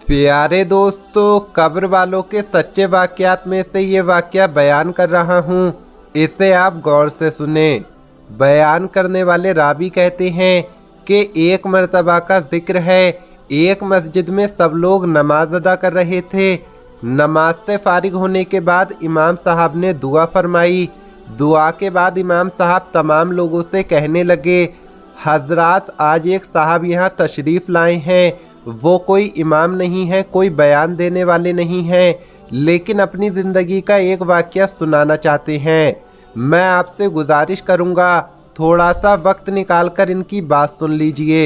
प्यारे दोस्तों, कब्र वालों के सच्चे वाकयात में से ये वाकया बयान कर रहा हूँ। इसे आप गौर से सुने। बयान करने वाले रावी कहते हैं कि एक मर्तबा का जिक्र है, एक मस्जिद में सब लोग नमाज अदा कर रहे थे। नमाज से फारिग होने के बाद इमाम साहब ने दुआ फरमाई। दुआ के बाद इमाम साहब तमाम लोगों से कहने लगे, हजरात, आज एक साहब यहाँ तशरीफ़ लाए हैं। वो कोई इमाम नहीं है, कोई बयान देने वाले नहीं हैं, लेकिन अपनी ज़िंदगी का एक वाक़या सुनाना चाहते हैं। मैं आपसे गुजारिश करूँगा, थोड़ा सा वक्त निकाल कर इनकी बात सुन लीजिए।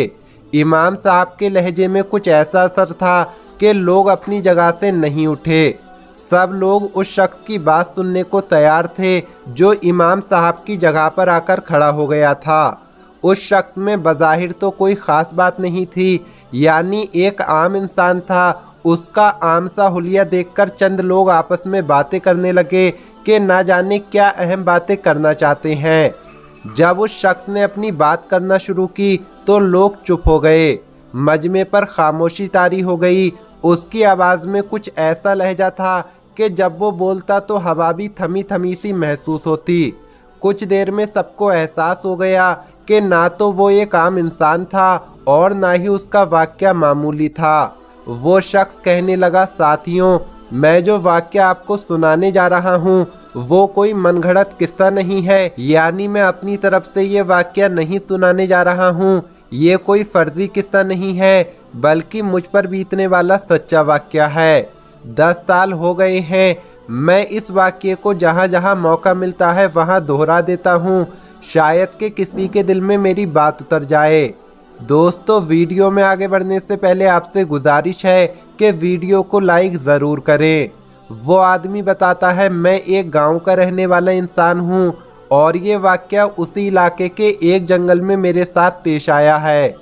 इमाम साहब के लहजे में कुछ ऐसा असर था कि लोग अपनी जगह से नहीं उठे। सब लोग उस शख्स की बात सुनने को तैयार थे जो इमाम साहब की जगह पर आकर खड़ा हो गया था। उस शख्स में बज़ाहिर तो कोई ख़ास बात नहीं थी, यानी एक आम इंसान था। उसका आम सा हुलिया देखकर चंद लोग आपस में बातें करने लगे कि ना जाने क्या अहम बातें करना चाहते हैं। जब उस शख्स ने अपनी बात करना शुरू की तो लोग चुप हो गए। मजमे पर खामोशी तारी हो गई। उसकी आवाज़ में कुछ ऐसा लहजा था कि जब वो बोलता तो हवा भी थमी थमी सी महसूस होती। कुछ देर में सबको एहसास हो गया कि ना तो वो एक आम इंसान था और ना ही उसका वाक़या मामूली था। वो शख्स कहने लगा, साथियों, मैं जो वाक़या आपको सुनाने जा रहा हूँ वो कोई मनगढ़ंत किस्सा नहीं है, यानी मैं अपनी तरफ से ये वाक़या नहीं सुनाने जा रहा हूँ। ये कोई फर्जी किस्सा नहीं है, बल्कि मुझ पर बीतने वाला सच्चा वाक़या है। 10 साल हो गए हैं। मैं इस वाक़ये को जहाँ जहाँ मौका मिलता है वहाँ दोहरा देता हूँ, शायद कि किसी के दिल में मेरी बात उतर जाए। दोस्तों, वीडियो में आगे बढ़ने से पहले आपसे गुजारिश है कि वीडियो को लाइक ज़रूर करें। वो आदमी बताता है, मैं एक गांव का रहने वाला इंसान हूं और ये वाक़या उसी इलाके के एक जंगल में मेरे साथ पेश आया है।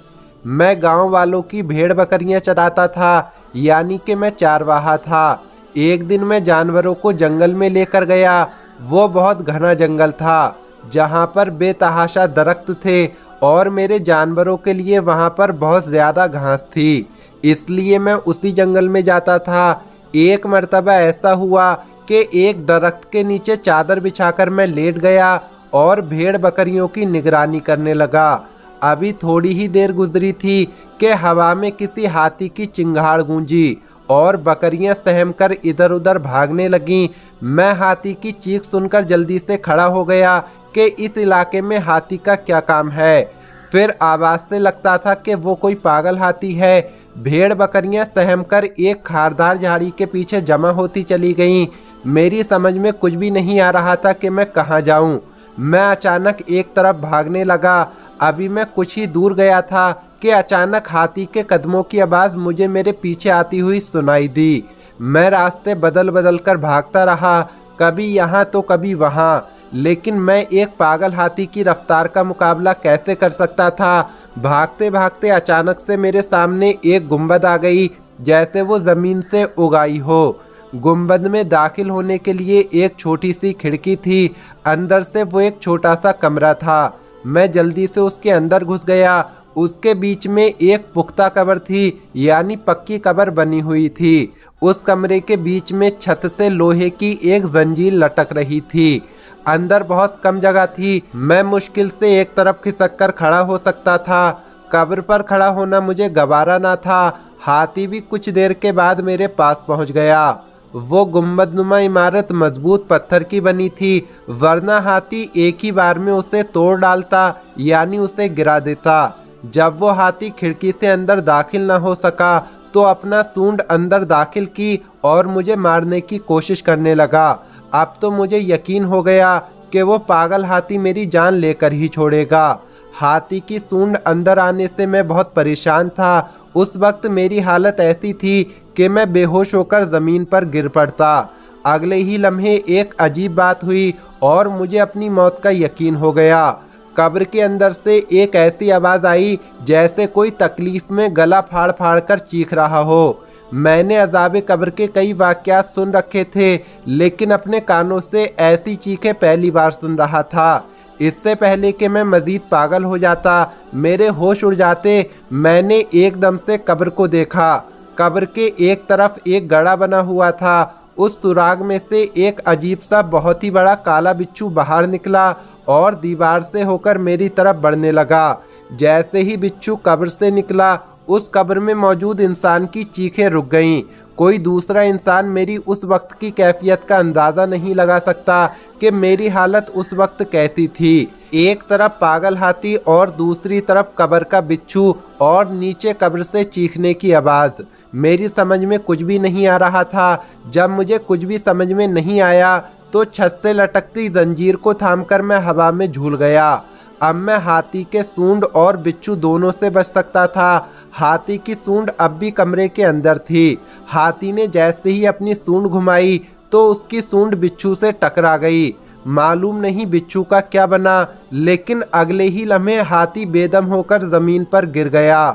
मैं गांव वालों की भेड़ बकरियां चराता था, यानी कि मैं चारवाहा था। एक दिन मैं जानवरों को जंगल में लेकर गया। वो बहुत घना जंगल था जहाँ पर बेतहाशा दरख्त थे और मेरे जानवरों के लिए वहाँ पर बहुत ज़्यादा घास थी, इसलिए मैं उसी जंगल में जाता था। एक मर्तबा ऐसा हुआ कि एक दरख्त के नीचे चादर बिछाकर मैं लेट गया और भेड़ बकरियों की निगरानी करने लगा। अभी थोड़ी ही देर गुजरी थी कि हवा में किसी हाथी की चिंगाड़ गूंजी और बकरियां सहम कर इधर उधर भागने लगीं। मैं हाथी की चीख सुनकर जल्दी से खड़ा हो गया कि इस इलाके में हाथी का क्या काम है। फिर आवाज़ से लगता था कि वो कोई पागल हाथी है। भेड़ बकरियां सहम कर एक खारदार झाड़ी के पीछे जमा होती चली गईं। मेरी समझ में कुछ भी नहीं आ रहा था कि मैं कहाँ जाऊँ। मैं अचानक एक तरफ भागने लगा। अभी मैं कुछ ही दूर गया था कि अचानक हाथी के कदमों की आवाज़ मुझे मेरे पीछे आती हुई सुनाई दी। मैं रास्ते बदल बदल कर भागता रहा, कभी यहाँ तो कभी वहाँ, लेकिन मैं एक पागल हाथी की रफ्तार का मुकाबला कैसे कर सकता था। भागते भागते अचानक से मेरे सामने एक गुंबद आ गई, जैसे वो ज़मीन से उगाई हो। गुंबद में दाखिल होने के लिए एक छोटी सी खिड़की थी। अंदर से वो एक छोटा सा कमरा था। मैं जल्दी से उसके अंदर घुस गया। उसके बीच में एक पुख्ता कब्र थी, यानी पक्की कब्र बनी हुई थी। उस कमरे के बीच में छत से लोहे की एक जंजीर लटक रही थी। अंदर बहुत कम जगह थी। मैं मुश्किल से एक तरफ खिसक कर खड़ा हो सकता था। कब्र पर खड़ा होना मुझे गवारा ना था। हाथी भी कुछ देर के बाद मेरे पास पहुंच गया। वो गुंबदनुमा इमारत मजबूत पत्थर की बनी थी, वरना हाथी एक ही बार में उसे तोड़ डालता, यानी उसे गिरा देता। जब वो हाथी खिड़की से अंदर दाखिल न हो सका तो अपना सूंड अंदर दाखिल की और मुझे मारने की कोशिश करने लगा। अब तो मुझे यकीन हो गया कि वो पागल हाथी मेरी जान लेकर ही छोड़ेगा। हाथी की सूंड अंदर आने से मैं बहुत परेशान था। उस वक्त मेरी हालत ऐसी थी कि मैं बेहोश होकर ज़मीन पर गिर पड़ता। अगले ही लम्हे एक अजीब बात हुई और मुझे अपनी मौत का यकीन हो गया। कब्र के अंदर से एक ऐसी आवाज़ आई जैसे कोई तकलीफ़ में गला फाड़ फाड़ कर चीख रहा हो। मैंने अज़ाब कब्र के कई वाक़यात सुन रखे थे, लेकिन अपने कानों से ऐसी चीखें पहली बार सुन रहा था। इससे पहले कि मैं मज़ीद पागल हो जाता, मेरे होश उड़ जाते, मैंने एकदम से कब्र को देखा। कब्र के एक तरफ एक गड़ा बना हुआ था। उस सुराग में से एक अजीब सा बहुत ही बड़ा काला बिच्छू बाहर निकला और दीवार से होकर मेरी तरफ बढ़ने लगा। जैसे ही बिच्छू कब्र से निकला, उस कब्र में मौजूद इंसान की चीखें रुक गईं। कोई दूसरा इंसान मेरी उस वक्त की कैफियत का अंदाज़ा नहीं लगा सकता कि मेरी हालत उस वक्त कैसी थी। एक तरफ पागल हाथी और दूसरी तरफ कब्र का बिच्छू और नीचे कब्र से चीखने की आवाज़। मेरी समझ में कुछ भी नहीं आ रहा था। जब मुझे कुछ भी समझ में नहीं आया तो छत से लटकती जंजीर को थामकर मैं हवा में झूल गया। अब मैं हाथी के सूंड और बिच्छू दोनों से बच सकता था। हाथी की सूंड अब भी कमरे के अंदर थी। हाथी ने जैसे ही अपनी सूंड घुमाई तो उसकी सूंड बिच्छू से टकरा गई। मालूम नहीं बिच्छू का क्या बना, लेकिन अगले ही लम्हे हाथी बेदम होकर जमीन पर गिर गया।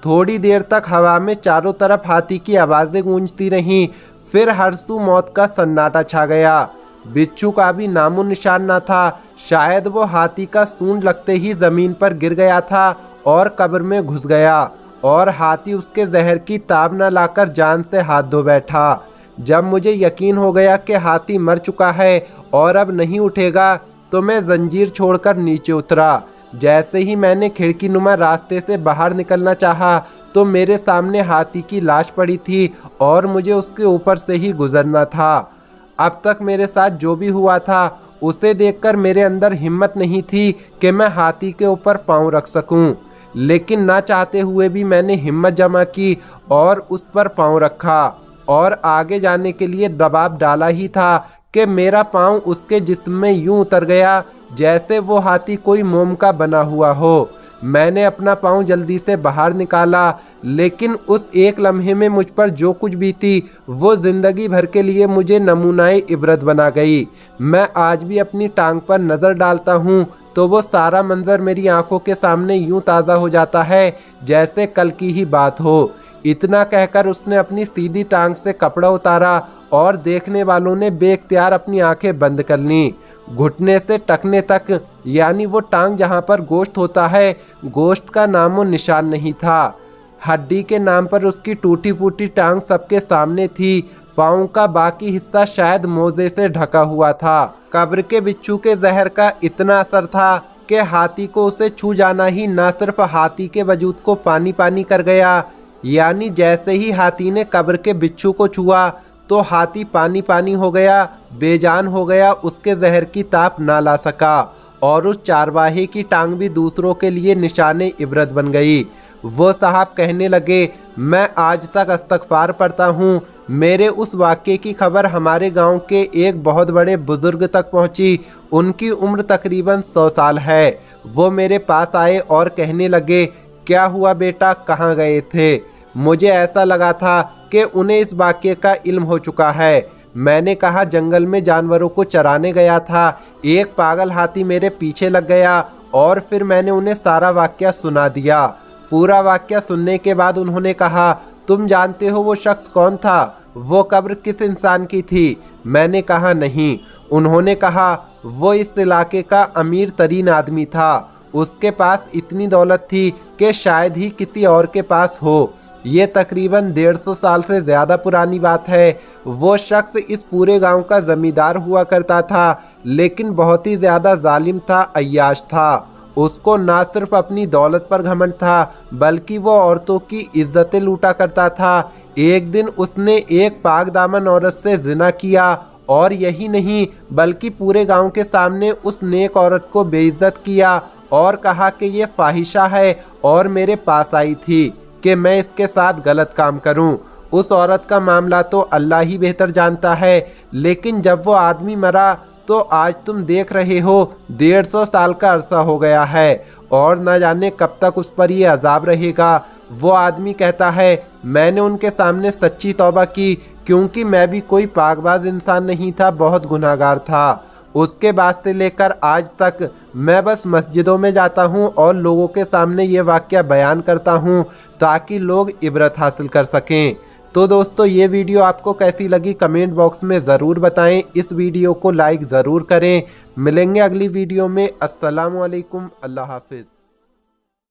थोड़ी देर तक हवा में चारों तरफ हाथी की आवाज़ें गूंजती रहीं। फिर हर सू मौत का सन्नाटा छा गया। बिच्छू का भी नामो निशान न था। शायद वो हाथी का सूंड लगते ही जमीन पर गिर गया था और कब्र में घुस गया और हाथी उसके जहर की ताब न लाकर जान से हाथ धो बैठा। जब मुझे यकीन हो गया कि हाथी मर चुका है और अब नहीं उठेगा तो मैं जंजीर छोड़कर नीचे उतरा। जैसे ही मैंने खिड़की नुमा रास्ते से बाहर निकलना चाहा तो मेरे सामने हाथी की लाश पड़ी थी और मुझे उसके ऊपर से ही गुजरना था। अब तक मेरे साथ जो भी हुआ था उसे देखकर मेरे अंदर हिम्मत नहीं थी कि मैं हाथी के ऊपर पाँव रख सकूं, लेकिन ना चाहते हुए भी मैंने हिम्मत जमा की और उस पर पाँव रखा और आगे जाने के लिए दबाव डाला ही था कि मेरा पाँव उसके जिस्म में यूं उतर गया जैसे वो हाथी कोई मोम का बना हुआ हो। मैंने अपना पाँव जल्दी से बाहर निकाला, लेकिन उस एक लम्हे में मुझ पर जो कुछ भी थी वो ज़िंदगी भर के लिए मुझे नमूनाए इबरत बना गई। मैं आज भी अपनी टांग पर नज़र डालता हूँ तो वो सारा मंजर मेरी आंखों के सामने यूं ताज़ा हो जाता है जैसे कल की ही बात हो। इतना कहकर उसने अपनी सीधी टांग से कपड़ा उतारा और देखने वालों ने बेख्तियार अपनी आंखें बंद कर लीं। घुटने से टखने तक, यानी वो टांग जहाँ पर गोश्त होता है, गोश्त का नामो निशान नहीं था। हड्डी के नाम पर उसकी टूटी फूटी टांग सबके सामने थी। पाँव का बाकी हिस्सा शायद मोजे से ढका हुआ था। कब्र के बिच्छू के जहर का इतना असर था कि हाथी को उसे छू जाना ही न सिर्फ हाथी के वजूद को पानी पानी कर गया, यानी जैसे ही हाथी ने कब्र के बिच्छू को छुआ तो हाथी पानी पानी हो गया, बेजान हो गया, उसके जहर की ताप ना ला सका और उस चारवाहे की टांग भी दूसरों के लिए निशाने इबरत बन गई। वो साहब कहने लगे, मैं आज तक इस्तग़फ़ार पढ़ता हूँ। मेरे उस वाक़े की खबर हमारे गांव के एक बहुत बड़े बुज़ुर्ग तक पहुँची। उनकी उम्र तकरीबन 100 साल है। वो मेरे पास आए और कहने लगे, क्या हुआ बेटा, कहाँ गए थे? मुझे ऐसा लगा था कि उन्हें इस वाक़े का इल्म हो चुका है। मैंने कहा, जंगल में जानवरों को चराने गया था, एक पागल हाथी मेरे पीछे लग गया और फिर मैंने उन्हें सारा वाक़या सुना दिया। पूरा वाक़या सुनने के बाद उन्होंने कहा, तुम जानते हो वो शख्स कौन था? वो कब्र किस इंसान की थी? मैंने कहा नहीं। उन्होंने कहा, वो इस इलाके का अमीर तरीन आदमी था। उसके पास इतनी दौलत थी कि शायद ही किसी और के पास हो। ये तकरीबन 150 साल से ज़्यादा पुरानी बात है। वो शख्स इस पूरे गांव का ज़मींदार हुआ करता था, लेकिन बहुत ही ज़्यादा जालिम था, अय्याश था। उसको ना सिर्फ अपनी दौलत पर घमंड था, बल्कि वो औरतों की इज्जतें लूटा करता था। एक दिन उसने एक पाक दामन औरत से जिना किया और यही नहीं बल्कि पूरे गांव के सामने उस नेक औरत को बेइज्जत किया और कहा कि ये फाहिशा है और मेरे पास आई थी कि मैं इसके साथ गलत काम करूं। उस औरत का मामला तो अल्लाह ही बेहतर जानता है, लेकिन जब वो आदमी मरा तो आज तुम देख रहे हो 150 साल का अरसा हो गया है और न जाने कब तक उस पर ये अजाब रहेगा। वो आदमी कहता है, मैंने उनके सामने सच्ची तौबा की क्योंकि मैं भी कोई पाकबाज इंसान नहीं था, बहुत गुनाहगार था। उसके बाद से लेकर आज तक मैं बस मस्जिदों में जाता हूँ और लोगों के सामने ये वाक़या बयान करता हूँ ताकि लोग इबरत हासिल कर सकें। तो दोस्तों, ये वीडियो आपको कैसी लगी कमेंट बॉक्स में ज़रूर बताएं। इस वीडियो को लाइक ज़रूर करें। मिलेंगे अगली वीडियो में। अस्सलामु अलैकुम, अल्लाह हाफिज़।